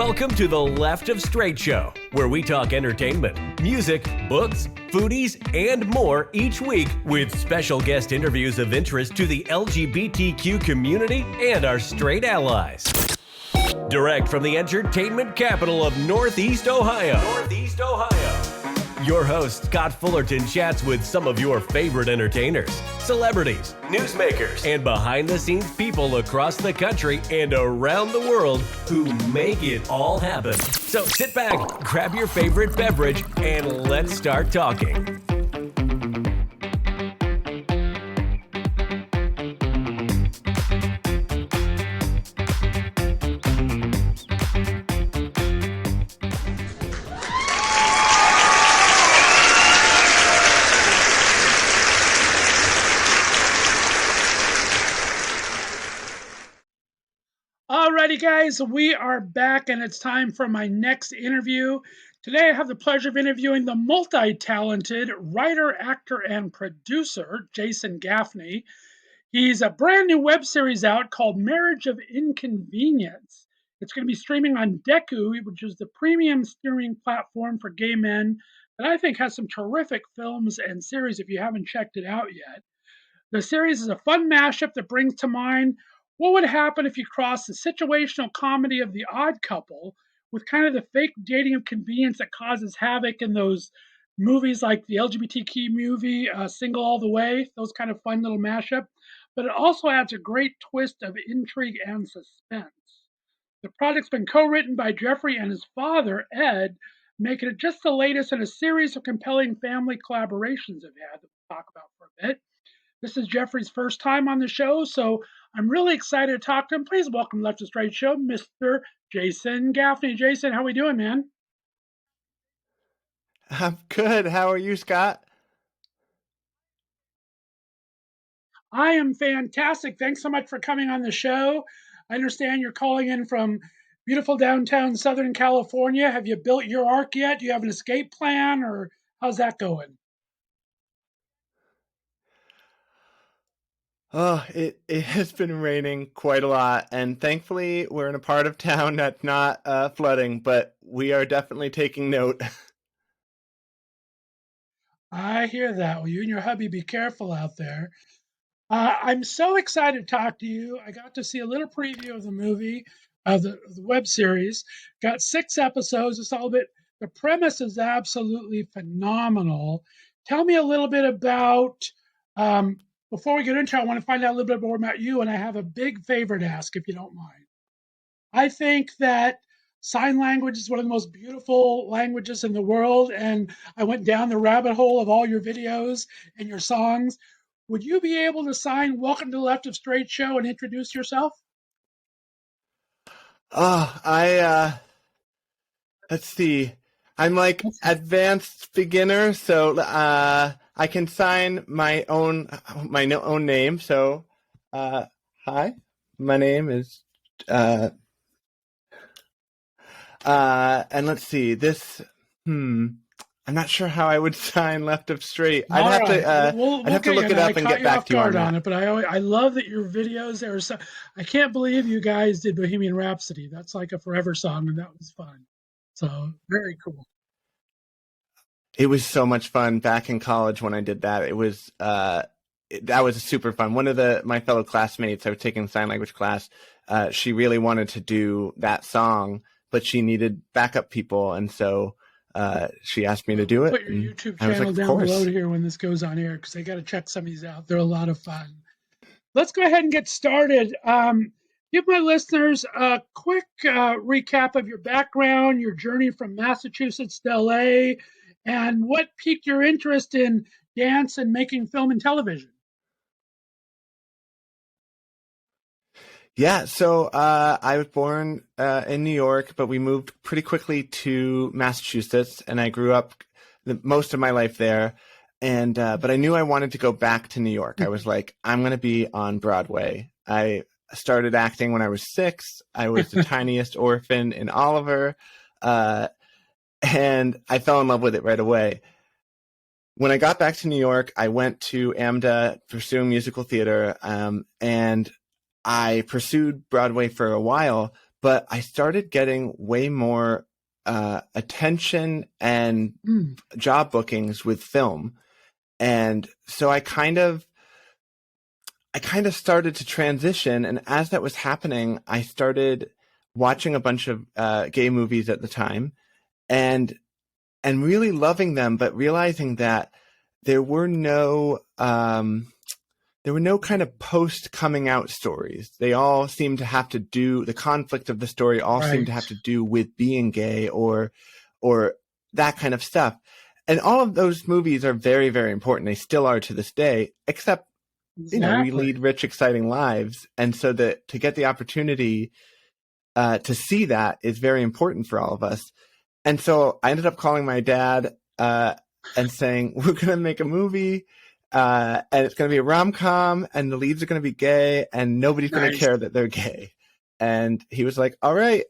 Welcome to the Left of Str8 show, where we talk entertainment, music, books, foodies, and more each week with special guest interviews of interest to the LGBTQ community and our straight allies. Direct from the entertainment capital of Northeast Ohio. Your host, Scott Fullerton, chats with some of your favorite entertainers, celebrities, newsmakers, and behind-the-scenes people across the country and around the world who make it all happen. So sit back, grab your favorite beverage, and let's start talking. Alrighty, guys, we are back, and it's time for my next interview. Today, I have the pleasure of interviewing the multi-talented writer, actor, and producer, Jason Gaffney. He's a brand new web series out called Marriage of Inconvenience. It's going to be streaming on Deku, which is the premium streaming platform for gay men that I think has some terrific films and series if you haven't checked it out yet. The series is a fun mashup that brings to mind what would happen if you crossed the situational comedy of The Odd Couple with kind of the fake dating of convenience that causes havoc in those movies like the LGBTQ movie, Single All the Way, those kind of fun little mashup. But it also adds a great twist of intrigue and suspense. The project's been co-written by Jeffrey and his father, Ed, making it just the latest in a series of compelling family collaborations they've had that we'll talk about for a bit. This is Jeffrey's first time on the show, so I'm really excited to talk to him. Please welcome Left of Str8 show, Mr. Jason Gaffney. Jason, how we doing, man? I'm good. How are you, Scott? I am fantastic. Thanks so much for coming on the show. I understand you're calling in from beautiful downtown Southern California. Have you built your ark yet? Do you have an escape plan, or how's that going? Oh, it has been raining quite a lot, and thankfully we're in a part of town that's not flooding, but we are definitely taking note. I hear that. Well, you and your hubby be careful out there. I'm so excited to talk to you. I got to see a little preview of the movie, the web series. Got 6 episodes. It's all bit. The premise is absolutely phenomenal. Tell me a little bit about. Before we get into it, I want to find out a little bit more about you, and I have a big favor to ask, if you don't mind. I think that sign language is one of the most beautiful languages in the world, and I went down the rabbit hole of all your videos and your songs. Would you be able to sign Welcome to the Left of Str8 show and introduce yourself? Let's see. I'm like advanced beginner, so I can sign my own name. So, hi, my name is, and let's see this. I'm not sure how I would sign Left of Str8. I'd have to look it up and get back to you on it. But I love that your videos there. So I can't believe you guys did Bohemian Rhapsody. That's like a forever song, and that was fun. So very cool. It was so much fun back in college when I did that. It was that was super fun. One of my fellow classmates, I was taking sign language class. She really wanted to do that song, but she needed backup people, and so she asked me to do it. Put your YouTube channel down below here when this goes on air, because I got to check some of these out. They're a lot of fun. Let's go ahead and get started. Give my listeners a quick recap of your background, your journey from Massachusetts to LA, and what piqued your interest in dance and making film and television. Yeah, so I was born in New York, but we moved pretty quickly to Massachusetts, and I grew up most of my life there. And but I knew I wanted to go back to New York. I was like, I'm going to be on Broadway. I started acting when I was 6. I was the tiniest orphan in Oliver, and I fell in love with it right away. When I got back to New York, I went to AMDA pursuing musical theater, and I pursued Broadway for a while, but I started getting way more attention and job bookings with film. And so I kind of started to transition. And as that was happening, I started watching a bunch of gay movies at the time and really loving them, but realizing that there were no kind of post coming out stories. They all seemed to have to do, the conflict of the story all seemed to have to do with being gay or that kind of stuff. And all of those movies are very, very important. They still are to this day, except, we lead rich, exciting lives. And so that to get the opportunity to see that is very important for all of us. And so I ended up calling my dad and saying, we're going to make a movie. And it's going to be a rom-com and the leads are going to be gay and nobody's going to care that they're gay. And he was like, all right.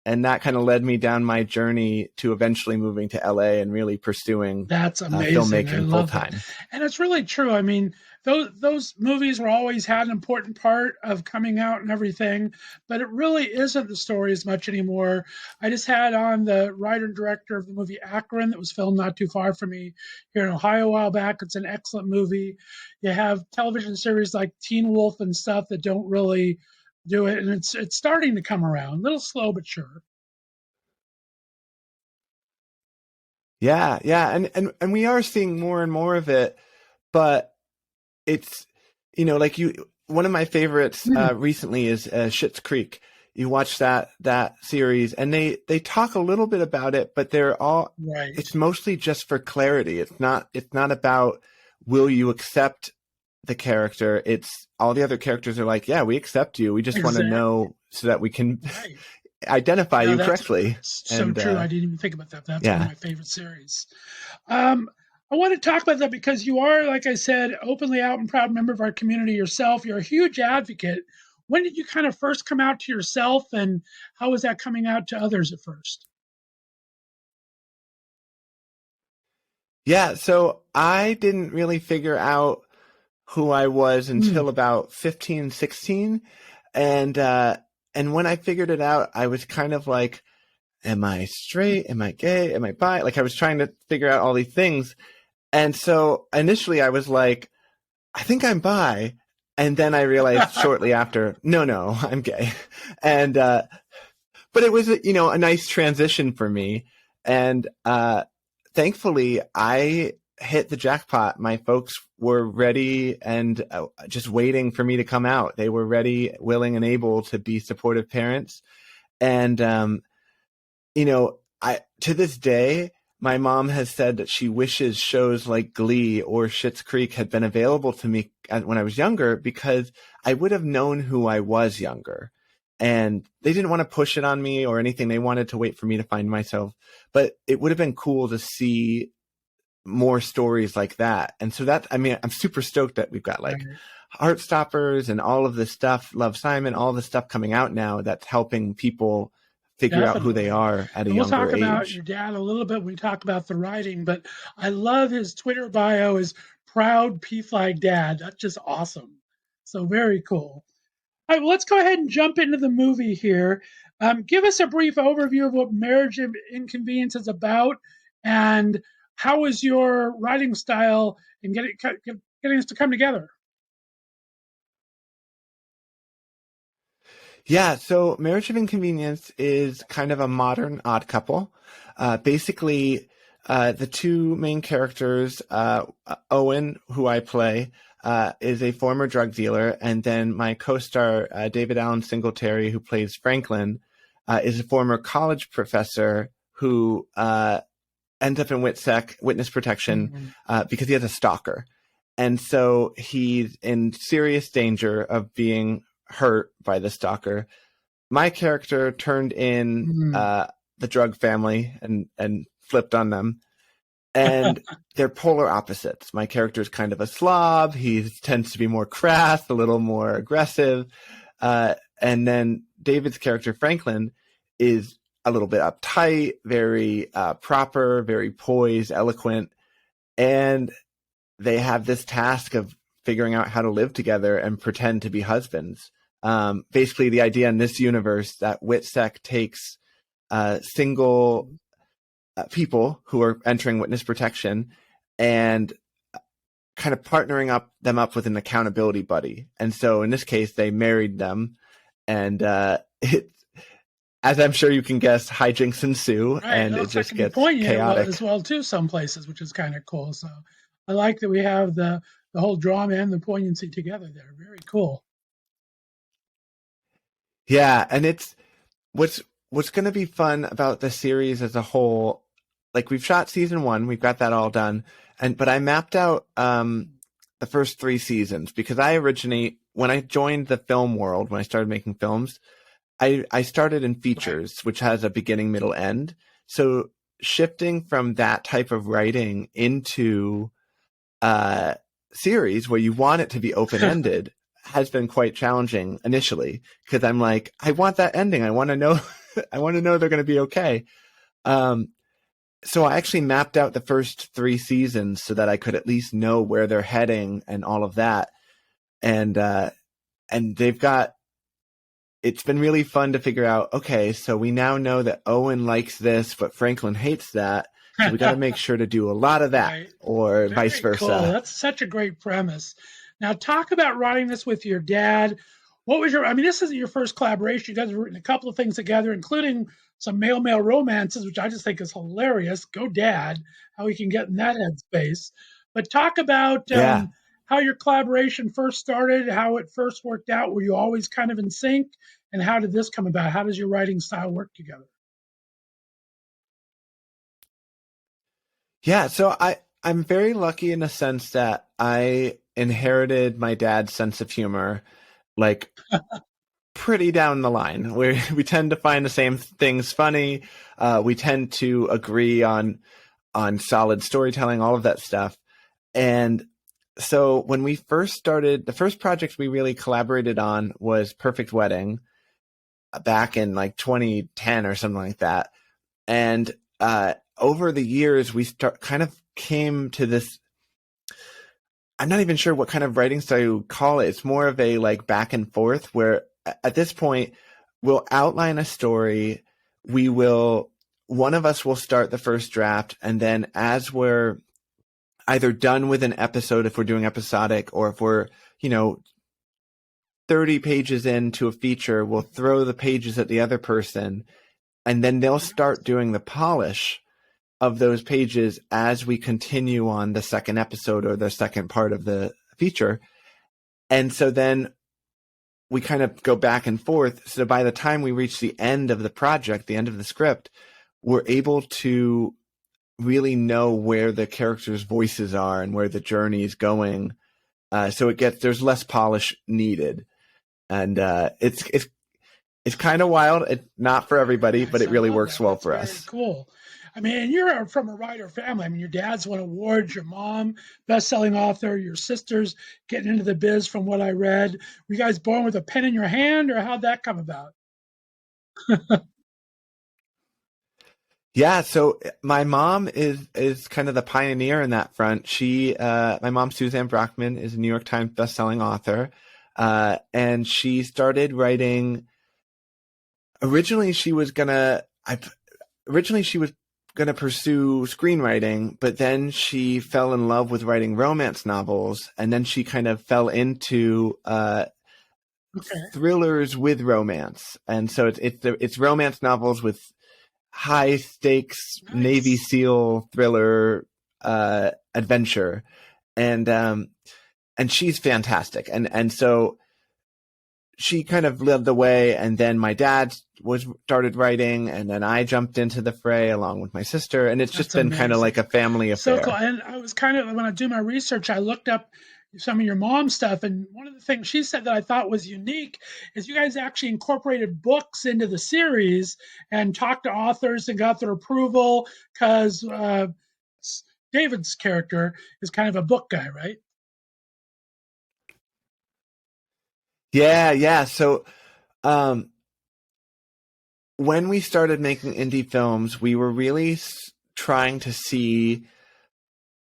And that kind of led me down my journey to eventually moving to LA and really pursuing that's amazing. Filmmaking full time. And it's really true. I mean, those movies were always had an important part of coming out and everything, but it really isn't the story as much anymore. I just had on the writer and director of the movie Akron that was filmed not too far from me here in Ohio a while back. It's an excellent movie. You have television series like Teen Wolf and stuff that don't really do it, and it's starting to come around, a little slow but sure. Yeah, and we are seeing more and more of it, but it's one of my favorites recently is Schitt's Creek. You watch that series, and they talk a little bit about it, but they're all it's mostly just for clarity. It's not about will you accept the character. It's all the other characters are like, yeah, we accept you. We just want to know so that we can identify you correctly. So true. I didn't even think about that. That's one of my favorite series. I want to talk about that because you are, like I said, openly out and proud member of our community yourself. You're a huge advocate. When did you kind of first come out to yourself, and how was that coming out to others at first? Yeah, so I didn't really figure out who I was until about 15, 16. And when I figured it out, I was kind of like, am I straight? Am I gay? Am I bi? Like I was trying to figure out all these things. And so initially I was like, I think I'm bi. And then I realized shortly after, no, I'm gay. And, but it was, a nice transition for me. And, thankfully I hit the jackpot. My folks were ready and just waiting for me to come out. They were ready, willing, and able to be supportive parents. And, to this day, my mom has said that she wishes shows like Glee or Schitt's Creek had been available to me when I was younger, because I would have known who I was younger. And they didn't want to push it on me or anything. They wanted to wait for me to find myself. But it would have been cool to see more stories like that. And so I'm super stoked that we've got like Heartstoppers and all of this stuff, Love, Simon, all the stuff coming out now that's helping people figure out who they are at a younger age. We'll talk about your dad a little bit when we talk about the writing, but I love his Twitter bio is proud PFLAG dad. That's just awesome. So very cool. All right, well, let's go ahead and jump into the movie here. Give us a brief overview of what Marriage of Inconvenience is about, and how is your writing style in getting us to come together? Yeah, so Marriage of Inconvenience is kind of a modern Odd Couple. Basically, the two main characters, Owen, who I play, is a former drug dealer, and then my co-star, David Allen Singletary, who plays Franklin, is a former college professor who ends up in witness protection because he has a stalker. And so he's in serious danger of being hurt by the stalker. My character turned in the drug family and flipped on them. And they're polar opposites. My character is kind of a slob. He tends to be more crass, a little more aggressive. And then David's character, Franklin, is a little bit uptight, very proper, very poised, eloquent. And they have this task of figuring out how to live together and pretend to be husbands. Basically, the idea in this universe that WITSEC takes single people who are entering witness protection and kind of partnering them up with an accountability buddy. And so in this case, they married them, and as I'm sure you can guess, hijinks ensue, Right. and it just gets poignant chaotic as well too. Some places, which is kind of cool. So I like that we have the whole drama and the poignancy together there. Very cool. Yeah, and it's what's going to be fun about the series as a whole. Like, we've shot season 1, we've got that all done, but I mapped out the first 3 seasons because when I joined the film world, when I started making films, I started in features, which has a beginning, middle, end. So shifting from that type of writing into series where you want it to be open-ended has been quite challenging initially, because I'm like, I want that ending. I want to know, they're going to be okay. So I actually mapped out the first 3 seasons so that I could at least know where they're heading and all of that. And it's been really fun to figure out, okay, so we now know that Owen likes this, but Franklin hates that. So we got to make sure to do a lot of that, right, or Very vice versa. Cool. That's such a great premise. Now, talk about writing this with your dad. What was this isn't your first collaboration. You guys have written a couple of things together, including some male romances, which I just think is hilarious. Go Dad, how we can get in that headspace. But talk about how your collaboration first started, how it first worked out. Were you always kind of in sync? And how did this come about? How does your writing style work together? Yeah, so I'm very lucky in the sense that I inherited my dad's sense of humor, like pretty down the line. We tend to find the same things funny. We tend to agree on solid storytelling, all of that stuff. And so when we first started, the first project we really collaborated on was Perfect Wedding back in like 2010 or something like that. And over the years, we kind of came to this. I'm not even sure what kind of writing style you would call it. It's more of a like back and forth where at this point we'll outline a story. One of us will start the first draft, and then as we're either done with an episode, if we're doing episodic, or if we're 30 pages into a feature, we'll throw the pages at the other person, and then they'll start doing the polish of those pages as we continue on the second episode or the second part of the feature. And so then we kind of go back and forth. So by the time we reach the end of the project, the end of the script, we're able to really know where the characters' voices are and where the journey is going. So there's less polish needed. And it's kind of wild. It's not for everybody, but it really works well for us. Cool. I mean, you're from a writer family. I mean, your dad's won awards, your mom, best-selling author, your sister's getting into the biz from what I read. Were you guys born with a pen in your hand, or how'd that come about? Yeah, so my mom is kind of the pioneer in that front. My mom, Suzanne Brockman, is a New York Times best-selling author, and she started writing. Originally, she was gonna pursue screenwriting, but then she fell in love with writing romance novels, and then she kind of fell into thrillers with romance, and so it's romance novels with high stakes, nice, Navy SEAL thriller adventure, and she's fantastic, and so she kind of led the way, and then my dad started writing, and then I jumped into the fray along with my sister, and it's just been kind of like a family affair. So cool. And I was when I do my research, I looked up some of your mom's stuff, and one of the things she said that I thought was unique is you guys actually incorporated books into the series and talked to authors and got their approval, because David's character is kind of a book guy, right? Yeah. So when we started making indie films, we were really trying to see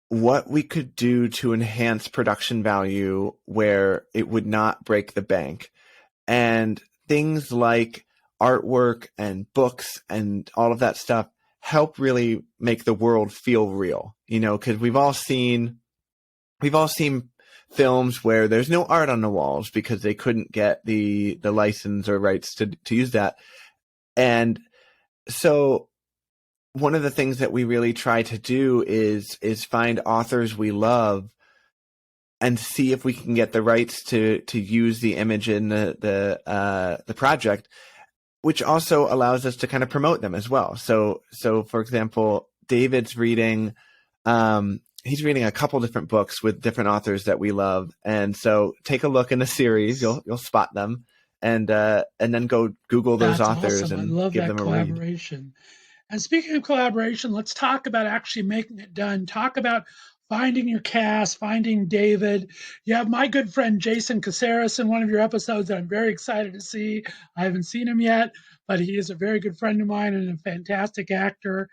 what we could do to enhance production value where it would not break the bank. And things like artwork and books and all of that stuff help really make the world feel real, because we've all seen films where there's no art on the walls because they couldn't get the license or rights to use that. And so one of the things that we really try to do is find authors we love and see if we can get the rights to use the image in the project, which also allows us to kind of promote them as well. So for example, David's reading he's reading a couple different books with different authors that we love, and so take a look in the series. You'll spot them, and then go Google those authors awesome. and I love give that them a read. collaboration. And speaking of collaboration, let's talk about actually making it done. Talk about finding your cast, finding David. You have my good friend Jason Caceres in one of your episodes that I'm very excited to see. I haven't seen him yet, but he is a very good friend of mine and a fantastic actor.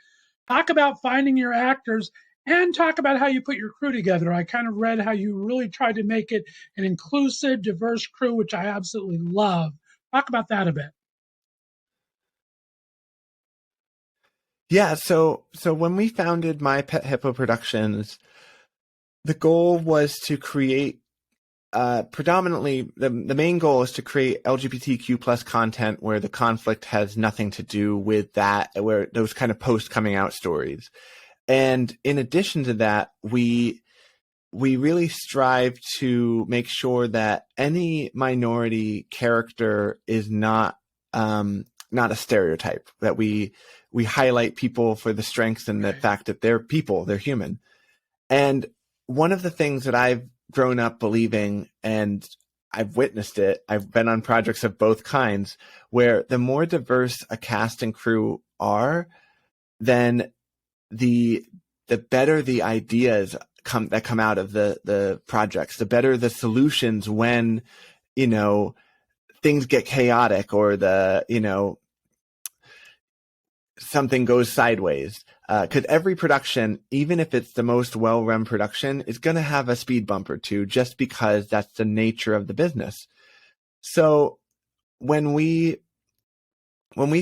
Talk about finding your actors and talk about how you put your crew together. I kind of read how you really tried to make it an inclusive, diverse crew, which I absolutely love. Talk about that a bit. Yeah, so when we founded My Pet Hippo Productions, the goal was to create predominantly the main goal is to create LGBTQ plus content where the conflict has nothing to do with that, where those kind of post coming out stories. And in addition to that, we really strive to make sure that any minority character is not a stereotype, that we highlight people for the strengths and the fact that they're people, they're human. And one of the things that I've grown up believing, and I've witnessed it, I've been on projects of both kinds, where the more diverse a cast and crew are, then the better the ideas that come out of the projects, the better the solutions when, things get chaotic or something goes sideways. Because every production, even if it's the most well-run production, is going to have a speed bump or two, just because that's the nature of the business. So when we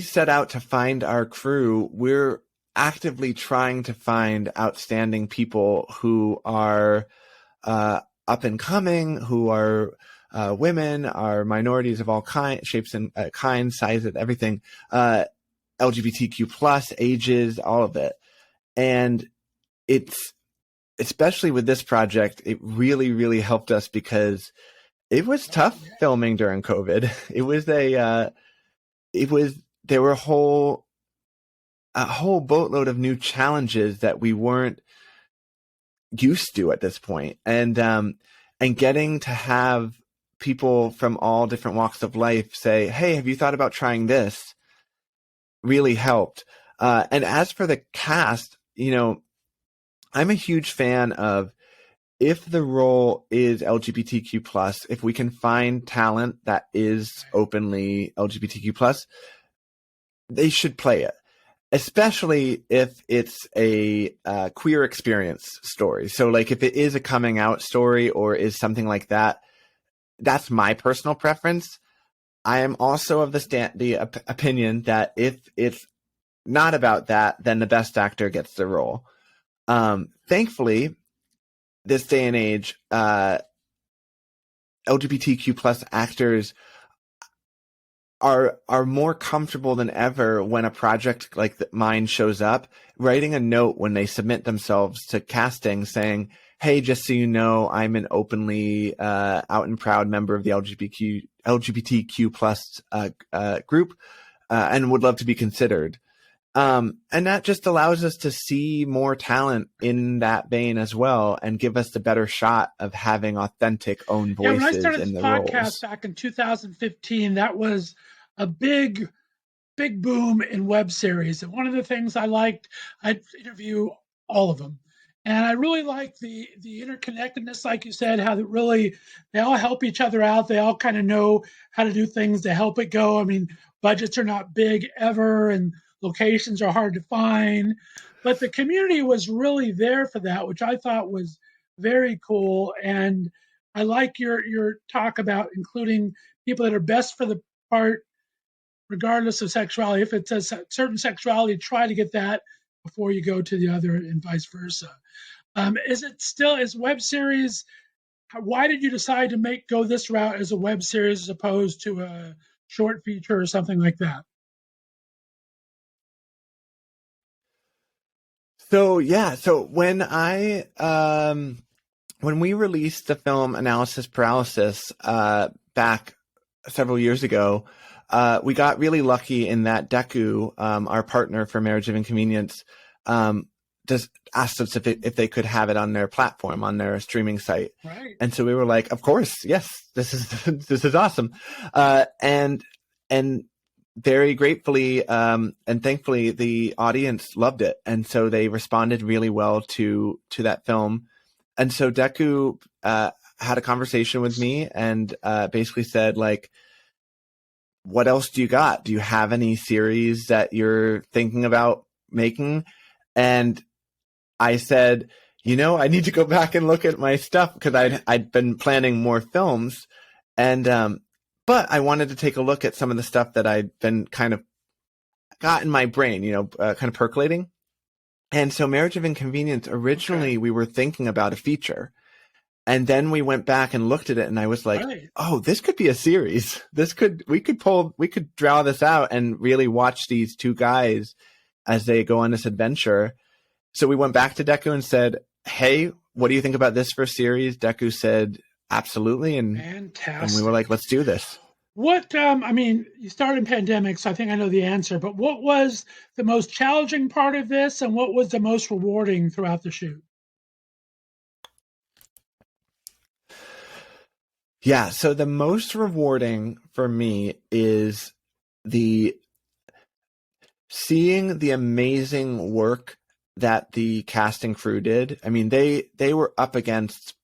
set out to find our crew, we're actively trying to find outstanding people who are up and coming, who are women, are minorities of all kinds, shapes and kinds, sizes, everything, LGBTQ plus, ages, all of it. And it's, especially with this project, it really, really helped us because it was tough filming during COVID. There were a whole boatload of new challenges that we weren't used to at this point. And getting to have people from all different walks of life say, "Hey, have you thought about trying this?" really helped. And as for the cast, I'm a huge fan of, if the role is LGBTQ plus, if we can find talent that is openly LGBTQ plus, they should play it, especially if it's a queer experience story. So like if it is a coming out story or is something like that, that's my personal preference. I am also of the opinion that if it's not about that, then the best actor gets the role. Thankfully, this day and age, LGBTQ plus actors are more comfortable than ever when a project like mine shows up, writing a note when they submit themselves to casting saying, "Hey, just so you know, I'm an openly out and proud member of the LGBTQ plus group and would love to be considered." And that just allows us to see more talent in that vein as well, and give us the better shot of having authentic own voices when I started in this the podcast roles. back in 2015, that was a big boom in web series. And one of the things I liked, I'd interview all of them. And I really like the interconnectedness, like you said, how that really they all help each other out. They all kind of know how to do things to help it go. I mean, budgets are not big ever, and locations are hard to find, but the community was really there for that, which I thought was very cool. And I like your talk about including people that are best for the part, regardless of sexuality. If it's a certain sexuality, try to get that before you go to the other, and vice versa. Is web series? Why did you decide to go this route as a web series as opposed to a short feature or something like that? So yeah, so when we released the film Analysis Paralysis back several years ago, we got really lucky in that Deku, our partner for Marriage of Inconvenience, just asked us if they could have it on their platform, on their streaming site. Right. And so we were like, of course, yes, this is awesome. And very gratefully and thankfully, the audience loved it, and so they responded really well to that film. And so Deku had a conversation with me and basically said, like, what else do you got? Do you have any series that you're thinking about making? And I said, I need to go back and look at my stuff because I'd been planning more films, and but I wanted to take a look at some of the stuff that I'd been kind of got in my brain, kind of percolating. And so Marriage of Inconvenience, originally we were thinking about a feature. And then we went back and looked at it, and I was like, oh, this could be a series. We could draw this out and really watch these two guys as they go on this adventure. So we went back to Deku and said, hey, what do you think about this for a series? Deku said, absolutely. And we were like, let's do this. What, you started in pandemic, so I think I know the answer, but what was the most challenging part of this, and what was the most rewarding throughout the shoot? Yeah, so the most rewarding for me is seeing the amazing work that the casting crew did. I mean, they were up against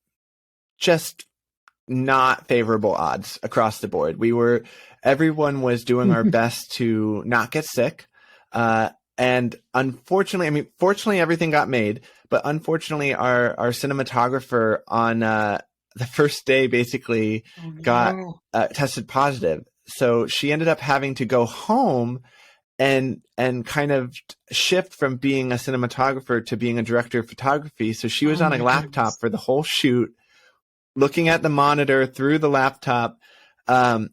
just not favorable odds across the board. Everyone was doing our best to not get sick. And unfortunately, fortunately everything got made, but unfortunately our cinematographer on the first day basically got tested positive. So she ended up having to go home and kind of shift from being a cinematographer to being a director of photography. So she was on a laptop for the whole shoot, looking at the monitor through the laptop. And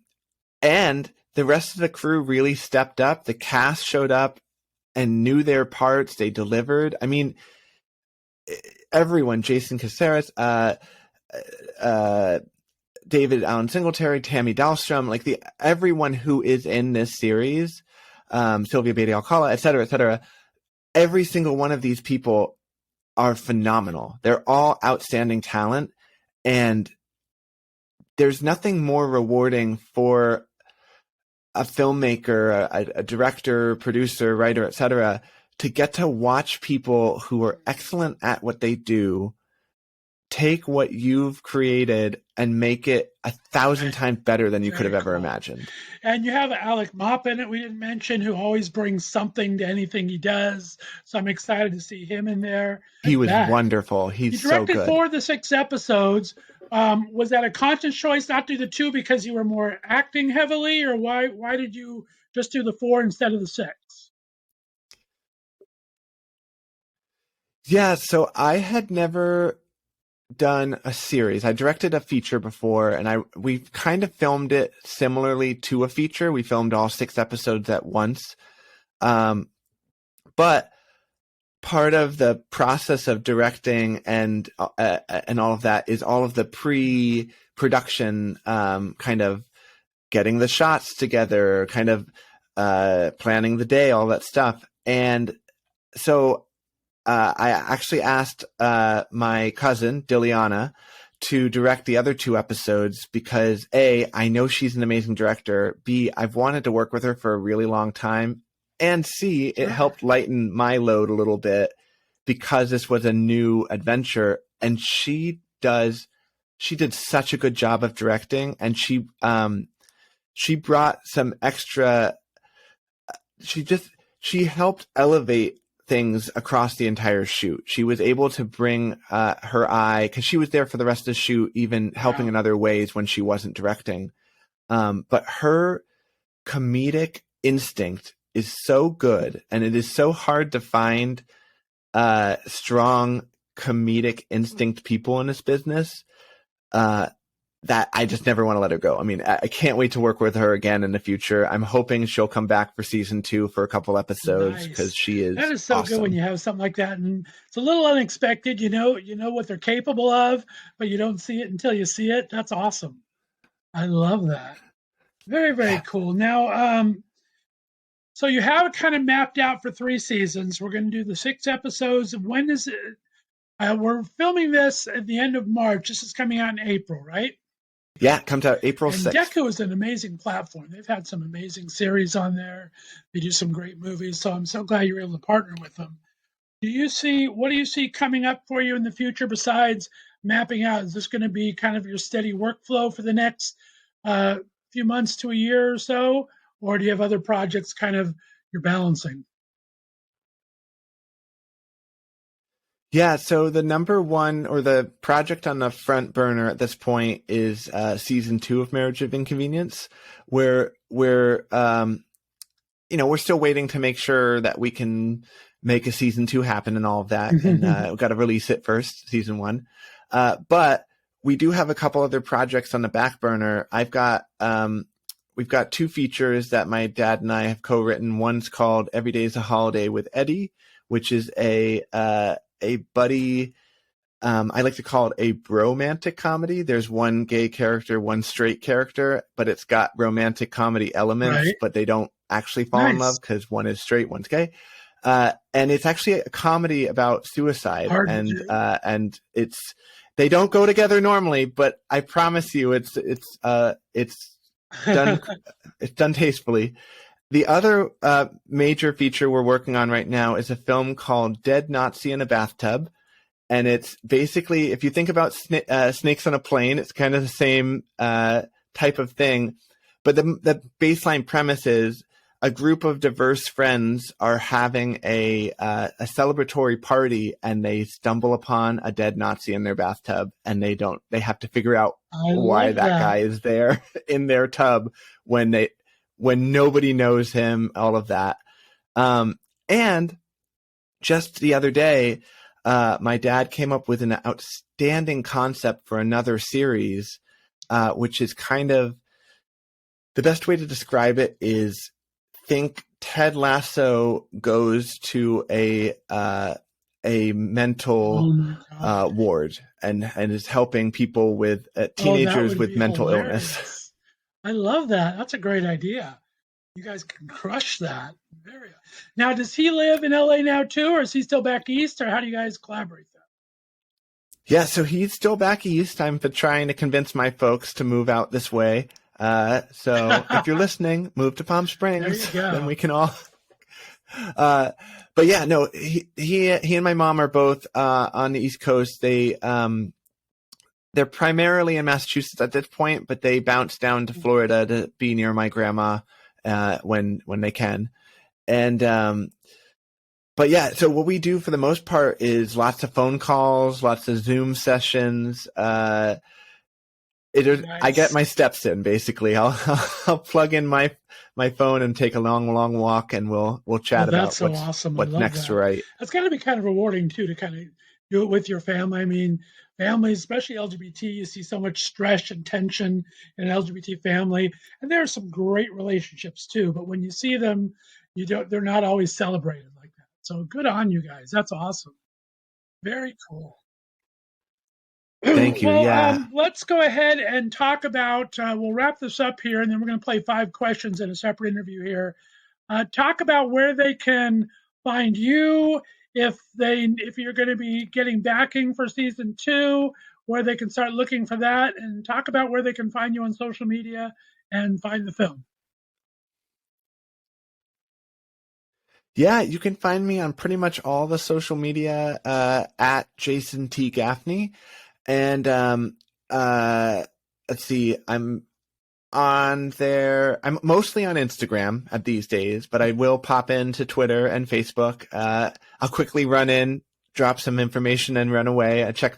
the rest of the crew really stepped up. The cast showed up and knew their parts. They delivered. I mean, everyone, Jason Caceres, David Allen Singletary, Tammy Dahlstrom, everyone who is in this series, Sylvia Beatty Alcala, et cetera, every single one of these people are phenomenal. They're all outstanding talent, and there's nothing more rewarding for a filmmaker, a director, producer, writer, et cetera, to get to watch people who are excellent at what they do take what you've created and make it 1,000 times better than you could have ever imagined. And you have Alec Mop in it, we didn't mention, who always brings something to anything he does. So I'm excited to see him in there. He was wonderful. He's so good. You directed 4 of the 6 episodes. Was that a conscious choice not to do the 2 because you were more acting heavily, or why did you just do the 4 instead of the 6? Yeah, so I had never done a series. I directed a feature before, and we kind of filmed it similarly to a feature. We filmed all 6 episodes at once. But part of the process of directing and all of that is all of the pre-production, kind of getting the shots together, kind of planning the day, all that stuff. And so I actually asked my cousin, Diliana, to direct the other 2 episodes because A, I know she's an amazing director. B, I've wanted to work with her for a really long time. And C, it helped lighten my load a little bit because this was a new adventure. And she did such a good job of directing, and she brought some extra, she helped elevate things across the entire shoot. She was able to bring her eye, because she was there for the rest of the shoot, even helping in other ways when she wasn't directing. But her comedic instinct is so good, and it is so hard to find strong comedic instinct people in this business that I just never want to let her go. I mean, I can't wait to work with her again in the future. I'm hoping she'll come back for season 2 for a couple episodes because she is That is so awesome. good when you have something like that, and it's a little unexpected. You know what they're capable of, but you don't see it until you see it. That's awesome. I love that. Very, very cool. Now, so you have it kind of mapped out for 3 seasons. We're going to do the 6 episodes. When is it? We're filming this at the end of March. This is coming out in April, right? Yeah, it comes out April And 6th. Deku is an amazing platform. They've had some amazing series on there. They do some great movies. So I'm so glad you're able to partner with them. What do you see coming up for you in the future besides mapping out? Is this going to be kind of your steady workflow for the next few months to a year or so? Or do you have other projects kind of you're balancing? Yeah, so the number one or the project on the front burner at this point is season 2 of Marriage of Inconvenience, where we're still waiting to make sure that we can make a season 2 happen and all of that, and we've got to release it first, season 1. But we do have a couple other projects on the back burner. We've got 2 features that my dad and I have co-written. One's called Every Day's a Holiday with Eddie, which is a buddy, I like to call it a bromantic comedy. There's one gay character, one straight character, but it's got romantic comedy elements, Right. but they don't actually fall in love because one is straight, one's gay. And it's actually a comedy about suicide, and they don't go together normally, but I promise you it's done it's done tastefully. The other major feature we're working on right now is a film called Dead Nazi in a Bathtub. And it's basically, if you think about Snakes on a Plane, it's kind of the same type of thing. But the baseline premise is a group of diverse friends are having a celebratory party, and they stumble upon a dead Nazi in their bathtub, and they have to figure out why that guy is there in their tub when nobody knows him, all of that. And just the other day, my dad came up with an outstanding concept for another series, which is kind of, the best way to describe it is, think Ted Lasso goes to a mental ward and is helping people with teenagers with mental illness. I love that. That's a great idea. You guys can crush that. Now, does he live in LA now too, or is he still back east, or how do you guys collaborate that? Yeah, so he's still back east. I'm trying to convince my folks to move out this way. So if you're listening, move to Palm Springs. Then we can all. But yeah, no, he and my mom are both on the East Coast. They're primarily in Massachusetts at this point, but they bounce down to Florida to be near my grandma when they can. And but yeah, so what we do for the most part is lots of phone calls, lots of Zoom sessions. Nice. I get my steps in, basically. I'll plug in my phone and take a long walk, and we'll chat about what's next to write. That's got to be kind of rewarding too, to kind of do it with your family. I mean, families, especially LGBT, you see so much stress and tension in an LGBT family, and there are some great relationships too. But when you see them, they're not always celebrated like that. So good on you guys. That's awesome. Very cool. Thank you. Well, let's go ahead and talk about, we'll wrap this up here, and then we're going to play 5 questions in a separate interview here. Talk about where they can find you, if you're going to be getting backing for season 2, where they can start looking for that, and talk about where they can find you on social media and find the film. Yeah, you can find me on pretty much all the social media at Jason T. Gaffney. And let's see, I'm on there. I'm mostly on Instagram at these days, but I will pop into Twitter and Facebook. I'll quickly run in, drop some information, and run away. I check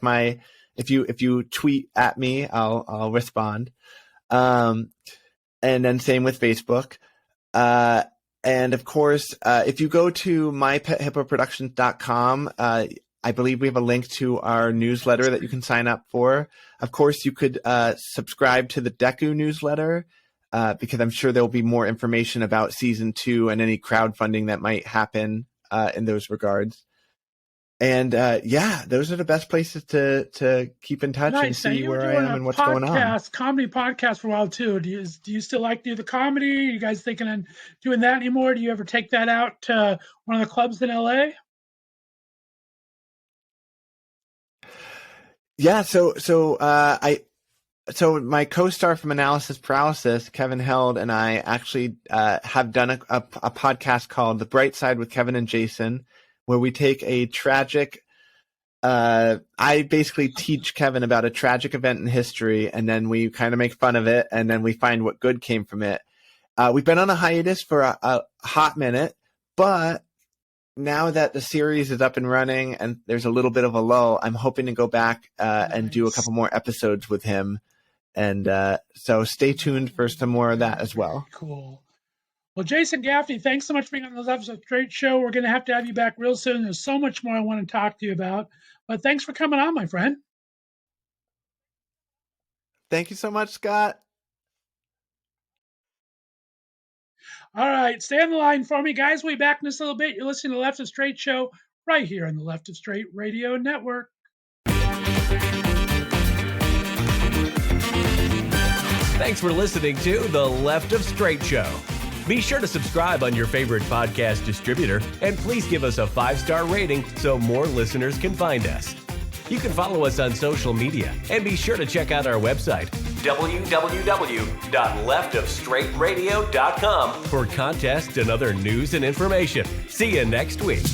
if you tweet at me, I'll respond. and then same with Facebook. And of course, if you go to mypethippoproductions.com, I believe we have a link to our newsletter that you can sign up for. Of course, you could subscribe to the Deku newsletter because I'm sure there will be more information about season 2 and any crowdfunding that might happen in those regards. And those are the best places to keep in touch and see where I am and what's going on. Comedy podcast for a while too. Do you still like to do the comedy? Are you guys thinking of doing that anymore? Do you ever take that out to one of the clubs in LA? Yeah, so my co-star from Analysis Paralysis, Kevin Held, and I actually have done a podcast called The Bright Side with Kevin and Jason, where we take a tragic I basically teach Kevin about a tragic event in history, and then we kind of make fun of it, and then we find what good came from it. We've been on a hiatus for a hot minute, but now that the series is up and running and there's a little bit of a lull, I'm hoping to go back and do a couple more episodes with him. And so stay tuned for some more of that as well. Cool. Well, Jason Gaffney, thanks so much for being on the Left of Str8 show. We're going to have you back real soon. There's so much more I want to talk to you about. But thanks for coming on, my friend. Thank you so much, Scott. All right, stay on the line for me, guys. We'll be back in just a little bit. You're listening to the Left of Str8 show right here on the Left of Str8 Radio Network. Thanks for listening to the Left of Str8 show. Be sure to subscribe on your favorite podcast distributor, and please give us a 5-star rating so more listeners can find us. You can follow us on social media, and be sure to check out our website, www.leftofstraightradio.com, for contests and other news and information. See you next week.